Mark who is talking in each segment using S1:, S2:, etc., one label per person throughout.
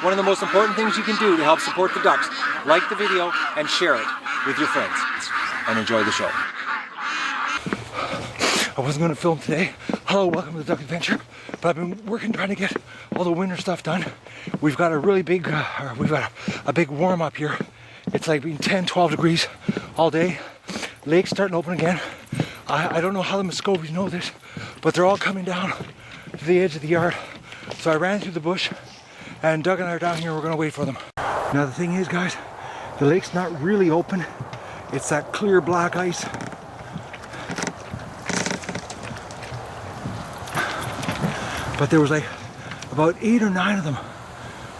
S1: one of the most important things you can do to help support the ducks, like the video and share it with your friends. And enjoy the show. I wasn't going to film today. Hello, welcome to the Duck Adventure. But I've been working trying to get all the winter stuff done. We've got a really big, a big warm up here. It's like being 10, 12 degrees all day. Lake's starting to open again. I don't know how the Muscovies know this, but they're all coming down to the edge of the yard. So I ran through the bush, and Doug and I are down here. We're going to wait for them. Now the thing is, guys, the lake's not really open. It's that clear black ice. But there was like about 8 or 9 of them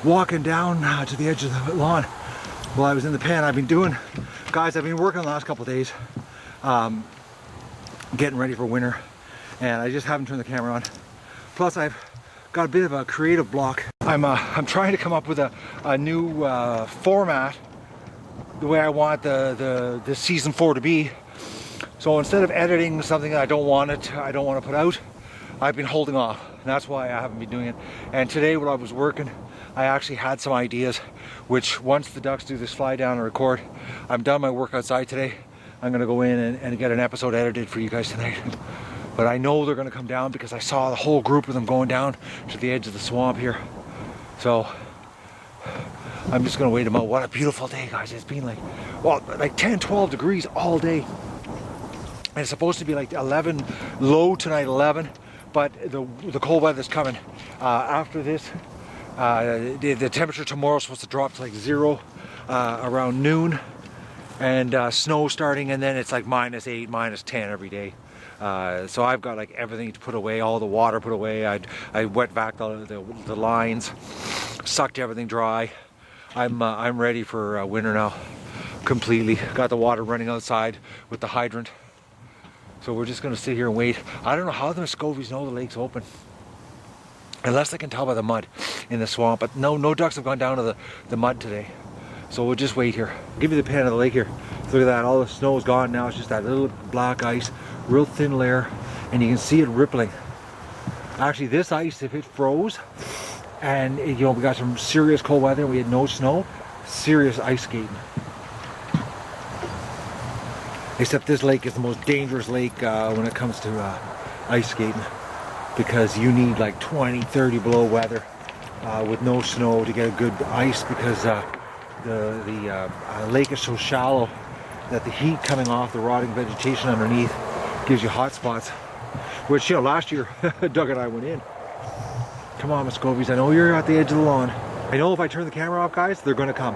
S1: walking down to the edge of the lawn while I was in the pen. I've been working the last couple of days, getting ready for winter, and I just haven't turned the camera on. Plus I've got a bit of a creative block. I'm trying to come up with a new format, the way I want the season 4 to be. So instead of editing something that I don't want to put out, I've been holding off, and that's why I haven't been doing it. And today when I was working, I actually had some ideas, which once the ducks do this fly down and record, I'm done my work outside today. I'm gonna go in and get an episode edited for you guys tonight. But I know they're gonna come down because I saw the whole group of them going down to the edge of the swamp here. So I'm just gonna wait them out. What a beautiful day, guys. It's been like 10, 12 degrees all day. And it's supposed to be like 11, low tonight 11, but the cold weather's coming. After this, the temperature tomorrow is supposed to drop to like 0 around noon, and snow starting, and then it's like -8, -10 every day. So I've got like everything to put away, all the water put away. I wet vac the lines, sucked everything dry. I'm ready for winter now, completely. Got the water running outside with the hydrant. So we're just gonna sit here and wait. I don't know how the Muscovies know the lake's open, unless they can tell by the mud in the swamp. But no ducks have gone down to the mud today. So we'll just wait here. I'll give you the pan of the lake here. Look at that, all the snow is gone now. It's just that little black ice, real thin layer, and you can see it rippling. Actually, this ice, if it froze, and we got some serious cold weather, we had no snow, serious ice skating. Except this lake is the most dangerous lake when it comes to ice skating, because you need like 20, 30 below weather with no snow to get a good ice, because the lake is so shallow that the heat coming off the rotting vegetation underneath gives you hot spots, which last year Doug and I went in. Come on, Muscovies, I know you're at the edge of the lawn. I know if I turn the camera off, guys, they're gonna come.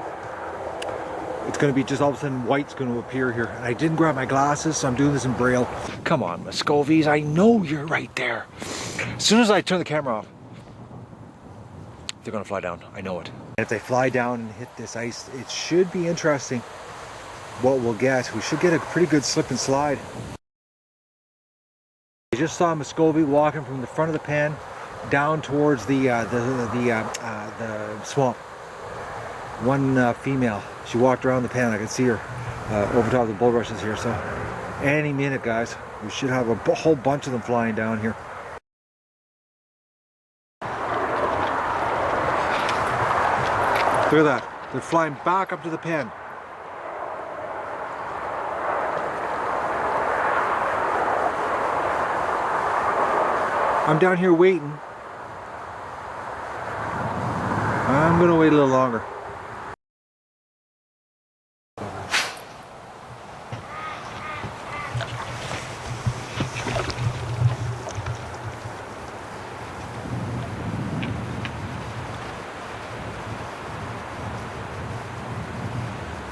S1: It's going to be just all of a sudden white's going to appear here. And I didn't grab my glasses, so I'm doing this in braille. Come on, Muscovies, I know you're right there. As soon as I turn the camera off, they're going to fly down. I know it. And if they fly down and hit this ice, it should be interesting what we'll get. We should get a pretty good slip and slide. I just saw Muscovy walking from the front of the pen down towards the swamp. One female. She walked around the pen. I could see her over top of the bulrushes here. So any minute, guys, we should have a whole bunch of them flying down here. Look at that. They're flying back up to the pen. I'm down here waiting. I'm going to wait a little longer.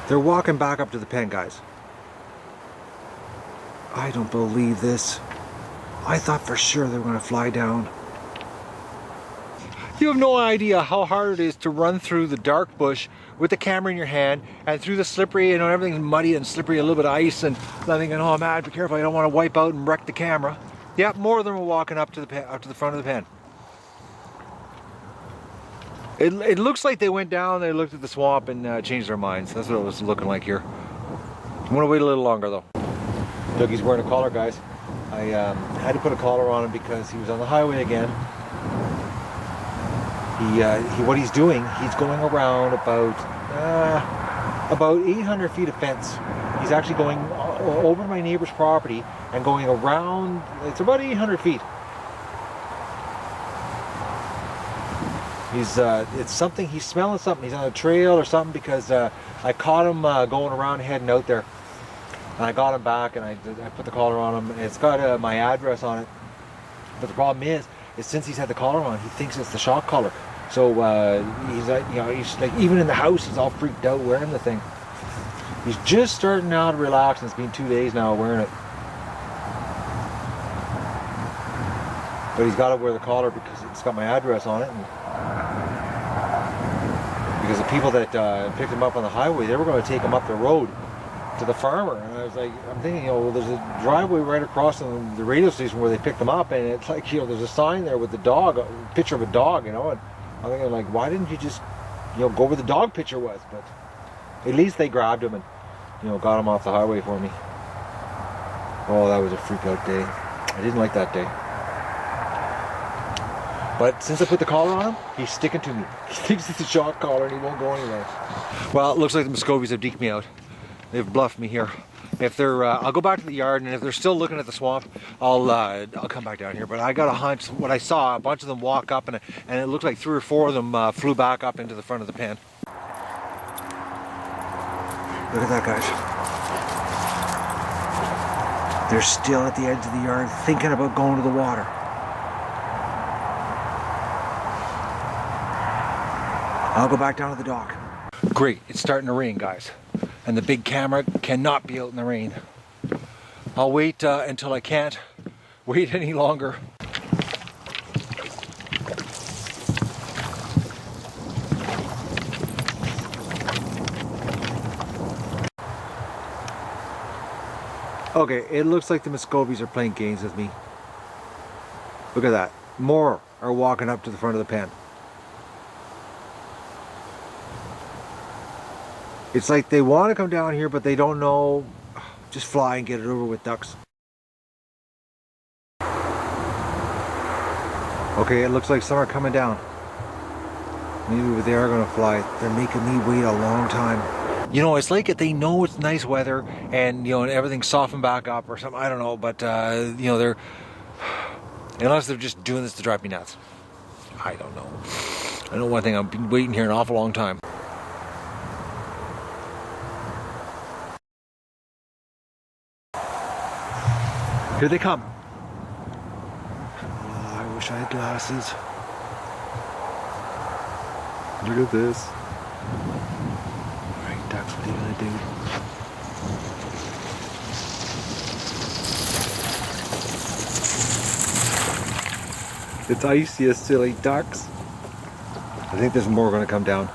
S1: They're walking back up to the pen, guys. I don't believe this. I thought for sure they were going to fly down. You have no idea how hard it is to run through the dark bush with the camera in your hand and through the slippery, everything's muddy and slippery, a little bit of ice, and I'm thinking, oh man, be careful, I don't want to wipe out and wreck the camera. Yep, more of them were walking up to the front of the pen. It looks like they went down, they looked at the swamp and changed their minds. That's what it was looking like here. I'm going to wait a little longer though. Dougie's wearing a collar, guys. I had to put a collar on him because he was on the highway again. what he's doing, he's going around about 800 feet of fence. He's actually going over my neighbor's property and going around. It's about 800 feet. It's something, he's smelling something. He's on a trail or something, because I caught him going around heading out there. And I got him back, and I put the collar on him, and it's got my address on it. But the problem is since he's had the collar on, he thinks it's the shock collar. So he's like, even in the house, he's all freaked out wearing the thing. He's just starting now to relax, and it's been 2 days now wearing it. But he's got to wear the collar because it's got my address on it. And because the people that picked him up on the highway, they were going to take him up the road to the farmer. And I was like, I'm thinking, well, there's a driveway right across from the radio station where they picked him up, and it's like, there's a sign there with the dog, a picture of a dog, and I'm thinking, like, why didn't you just, go where the dog picture was? But at least they grabbed him and, got him off the highway for me. Oh, that was a freak out day. I didn't like that day. But since I put the collar on him, he's sticking to me. He thinks it's a shock collar and he won't go anywhere. Well, it looks like the Muscovies have deked me out. They've bluffed me here. If they're, I'll go back to the yard, and if they're still looking at the swamp, I'll come back down here. But I got a hunch. What I saw, a bunch of them walk up, and it looked like 3 or 4 of them flew back up into the front of the pen. Look at that, guys. They're still at the edge of the yard, thinking about going to the water. I'll go back down to the dock. Great, it's starting to rain, guys. And the big camera cannot be out in the rain. I'll wait until I can't wait any longer. Okay, it looks like the Muscovies are playing games with me. Look at that. More are walking up to the front of the pen. It's like they want to come down here, but they don't know. Just fly and get it over with, ducks. Okay, it looks like some are coming down. Maybe they are going to fly. They're making me wait a long time. It's like they know it's nice weather, and and everything's softened back up or something. I don't know, but they're, unless they're just doing this to drive me nuts. I don't know. I know one thing. I've been waiting here an awful long time. Here they come. Oh, I wish I had glasses. Look at this. Alright, ducks, what are you gonna do? It's icy, you silly ducks. I think there's more gonna come down.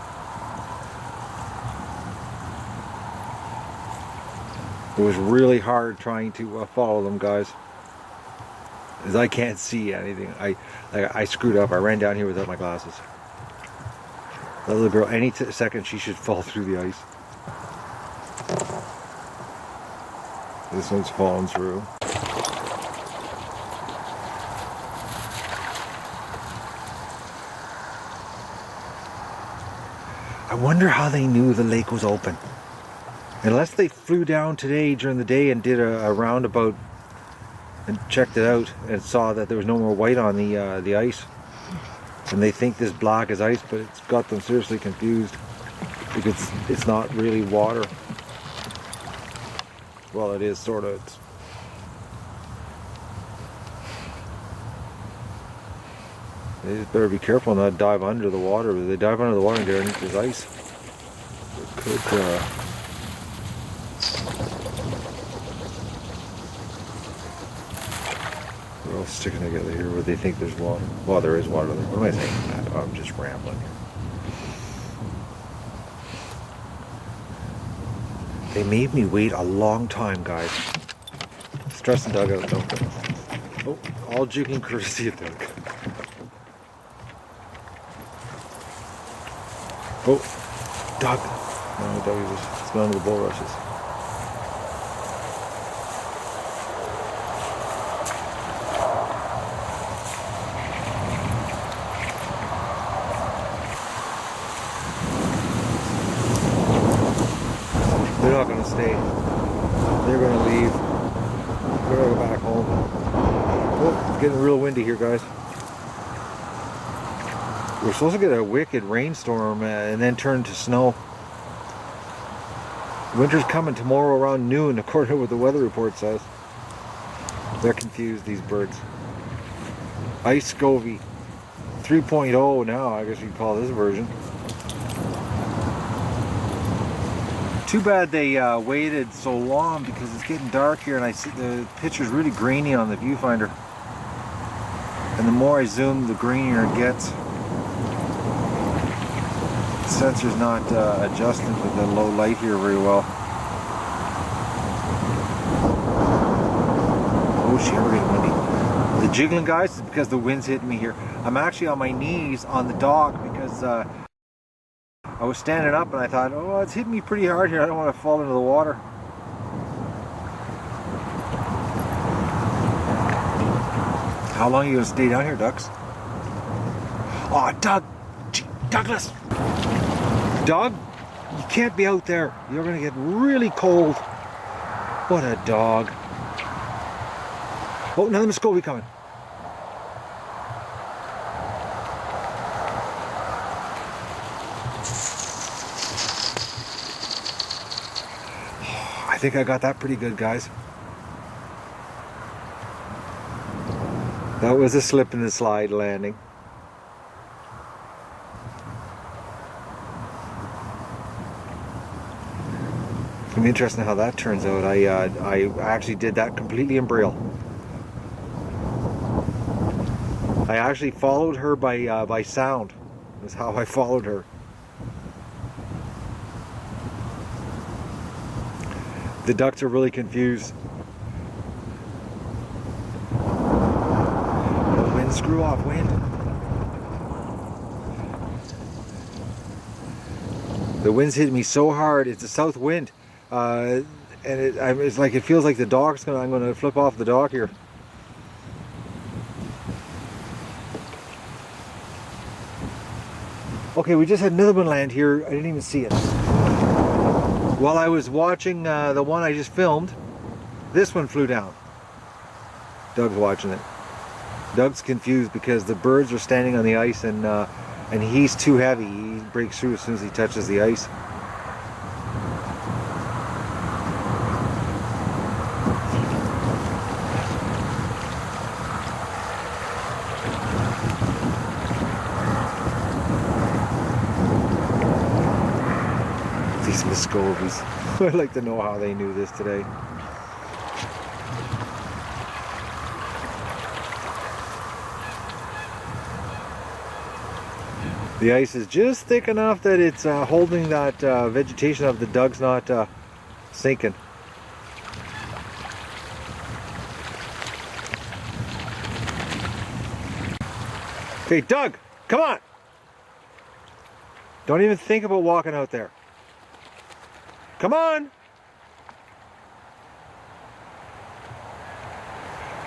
S1: It was really hard trying to follow them, guys, as I can't see anything. I screwed up. I ran down here without my glasses. That little girl, any second she should fall through the ice. This one's falling through. I wonder how they knew the lake was open. Unless they flew down today during the day and did a roundabout and checked it out and saw that there was no more white on the ice, and they think this black is ice, but it's got them seriously confused because it's not really water. Well, it is sort of. They just better be careful not to dive under the water. If they dive under the water and get underneath this ice, it could. They're all sticking together here where they think there's water. Well, there is water there. What am I saying? I'm just rambling here. They made me wait a long time, guys. Stress the dugout, don't they? Oh, all jigging courtesy of Doug. Oh, Doug. No, Doug was smelling the bulrushes. getting real windy here, guys. We're supposed to get a wicked rainstorm and then turn to snow. Winter's coming tomorrow around noon, according to what the weather report says. They're confused, these birds. Muscovy 3.0 now, I guess you could call this version. Too bad they waited so long, because it's getting dark here and I see the picture's really grainy on the viewfinder. And the more I zoom, the grainier it gets. The sensor's not adjusting to the low light here very well. Oh shit, we're getting windy. The jiggling, guys, is because the wind's hitting me here. I'm actually on my knees on the dock because I was standing up and I thought, oh, it's hitting me pretty hard here. I don't want to fall into the water. How long are you going to stay down here, ducks? Oh, Douglas! Doug, you can't be out there. You're going to get really cold. What a dog. Oh, another Muscovy coming. I think I got that pretty good, guys. That was a slip and slide landing. It's gonna be interesting how that turns out. I actually did that completely in Braille. I actually followed her by sound. That's how I followed her. The ducks are really confused. Oh, wind, screw off, wind. The wind's hitting me so hard. It's a south wind, and it's like, it feels like the dock's I'm gonna flip off the dock here. Okay, we just had another one land here. I didn't even see it. While I was watching the one I just filmed, this one flew down. Doug's watching it. Doug's confused because the birds are standing on the ice and he's too heavy. He breaks through as soon as he touches the ice. These Muscovies. I'd like to know how they knew this today. The ice is just thick enough that it's holding that vegetation of the Doug's not sinking. Hey, Doug, come on! Don't even think about walking out there. Come on!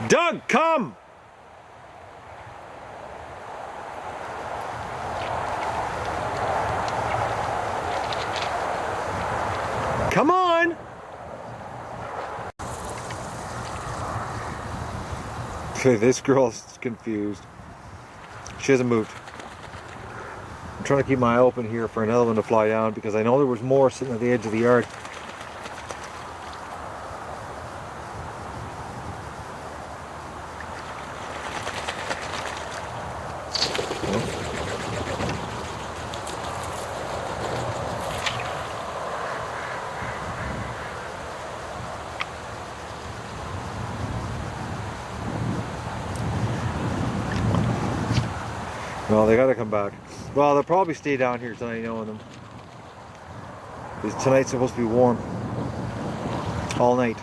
S1: Doug, come! Come on! Okay, this girl's confused. She hasn't moved. I'm trying to keep my eye open here for another one to fly down because I know there was more sitting at the edge of the yard. Well, they gotta come back. Well, they'll probably stay down here tonight, knowing them. Because tonight's supposed to be warm. All night.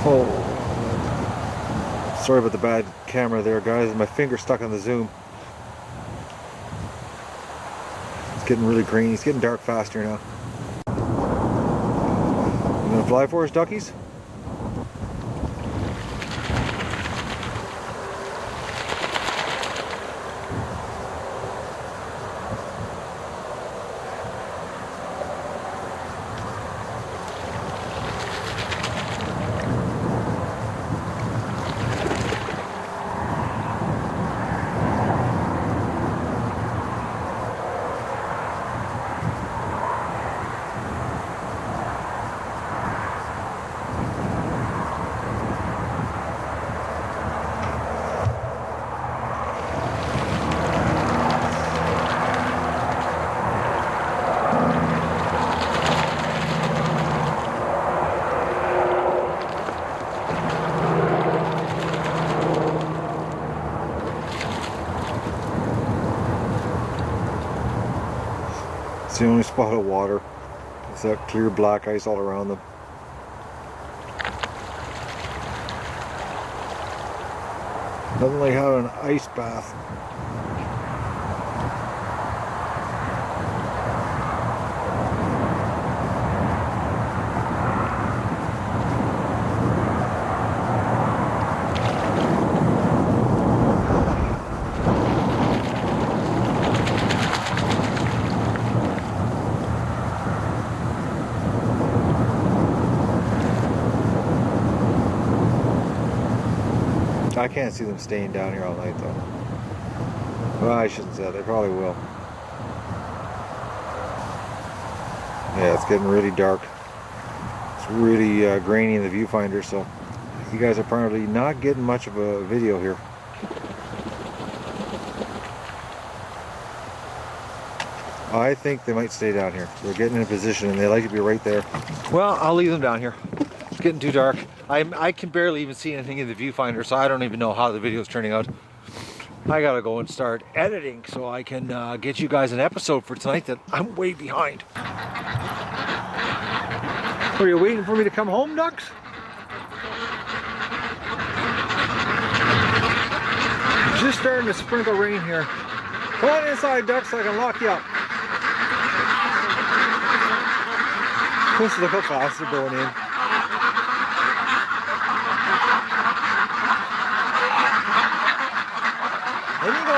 S1: Oh. Sorry about the bad camera there, guys. My finger's stuck on the zoom. It's getting really green. It's getting dark faster now. You gonna fly for us, duckies? It's the only spot of water. It's that clear black ice all around them. Nothing like having an ice bath. I can't see them staying down here all night though. Well, I shouldn't say that. They probably will. Yeah, it's getting really dark. It's really grainy in the viewfinder, so you guys are probably not getting much of a video here. I think they might stay down here. They're getting in a position and they like to be right there. Well, I'll leave them down here. It's getting too dark. I can barely even see anything in the viewfinder, so I don't even know how the video is turning out. I gotta go and start editing so I can get you guys an episode for tonight that I'm way behind. Are you waiting for me to come home, ducks? Just starting to sprinkle rain here. Come on inside, ducks, so I can lock you up. Just look how fast they're going in. There you go.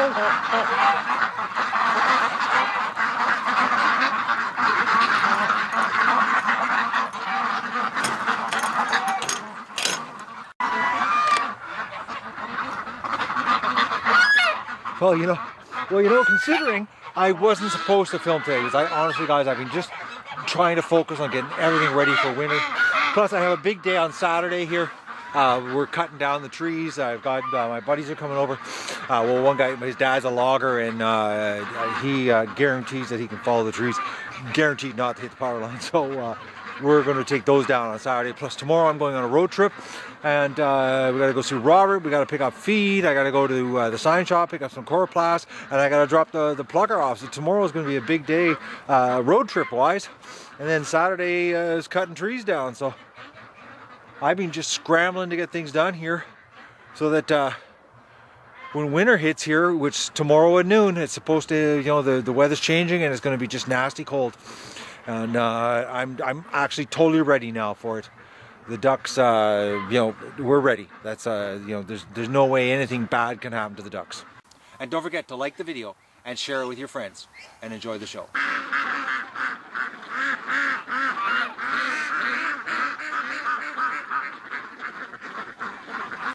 S1: Well, you know, considering I wasn't supposed to film today, because honestly, guys, I've been just trying to focus on getting everything ready for winter. Plus, I have a big day on Saturday here. We're cutting down the trees. I've got my buddies are coming over. Well, one guy, his dad's a logger, and he guarantees that he can follow the trees. Guaranteed not to hit the power line. So we're going to take those down on Saturday. Plus tomorrow I'm going on a road trip, and we got to go see Robert. We got to pick up feed. I got to go to the sign shop, pick up some coroplast, and I got to drop the plugger off. So tomorrow is going to be a big day road trip wise, and then Saturday is cutting trees down. So I've been just scrambling to get things done here so that when winter hits here, which tomorrow at noon, it's supposed to, you know, the weather's changing and it's going to be just nasty cold. And I'm actually totally ready now for it. The ducks, you know, we're ready. That's, you know, there's no way anything bad can happen to the ducks. And don't forget to like the video and share it with your friends and enjoy the show.